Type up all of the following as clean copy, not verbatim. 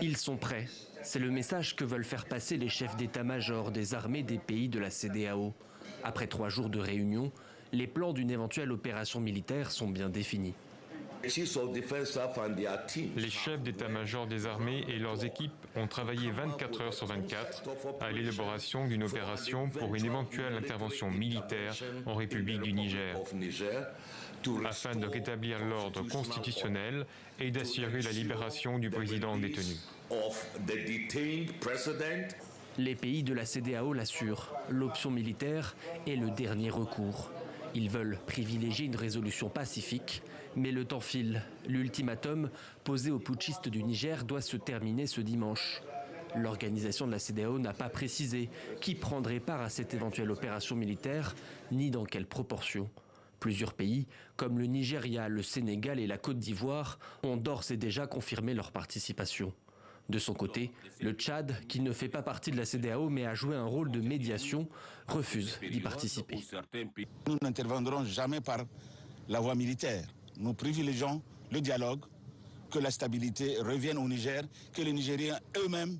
Ils sont prêts. C'est le message que veulent faire passer les chefs d'état-major des armées des pays de la CEDEAO. Après 3 jours de réunion, les plans d'une éventuelle opération militaire sont bien définis. Les chefs d'état-major des armées et leurs équipes ont travaillé 24 heures sur 24 à l'élaboration d'une opération pour une éventuelle intervention militaire en République du Niger, afin de rétablir l'ordre constitutionnel et d'assurer la libération du président détenu. Les pays de la CEDEAO l'assurent, l'option militaire est le dernier recours. Ils veulent privilégier une résolution pacifique, mais le temps file. L'ultimatum posé aux putschistes du Niger doit se terminer ce dimanche. L'organisation de la CEDEAO n'a pas précisé qui prendrait part à cette éventuelle opération militaire, ni dans quelle proportion. Plusieurs pays, comme le Nigeria, le Sénégal et la Côte d'Ivoire, ont d'ores et déjà confirmé leur participation. De son côté, le Tchad, qui ne fait pas partie de la CEDEAO mais a joué un rôle de médiation, refuse d'y participer. Nous n'interviendrons jamais par la voie militaire. Nous privilégions le dialogue, que la stabilité revienne au Niger, que les Nigériens eux-mêmes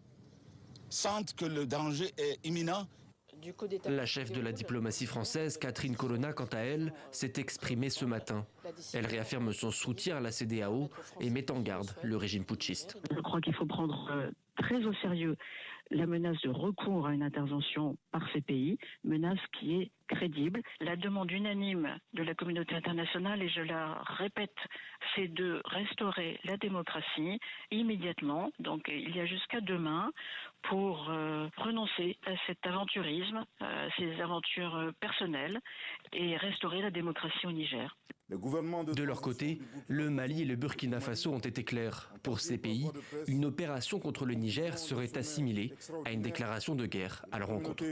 sentent que le danger est imminent. La chef de la diplomatie française, Catherine Colonna, quant à elle, s'est exprimée ce matin. Elle réaffirme son soutien à la CEDEAO et met en garde le régime putschiste. Je crois qu'il faut prendre très au sérieux la menace de recours à une intervention par ces pays, menace qui est crédible. La demande unanime de la communauté internationale, et je la répète, c'est de restaurer la démocratie immédiatement. Donc il y a jusqu'à demain pour renoncer à cet aventurisme, à ces aventures personnelles et restaurer la démocratie au Niger. De leur côté, le Mali et le Burkina Faso ont été clairs. Pour ces pays, une opération contre le Niger serait assimilée à une déclaration de guerre à leur encontre.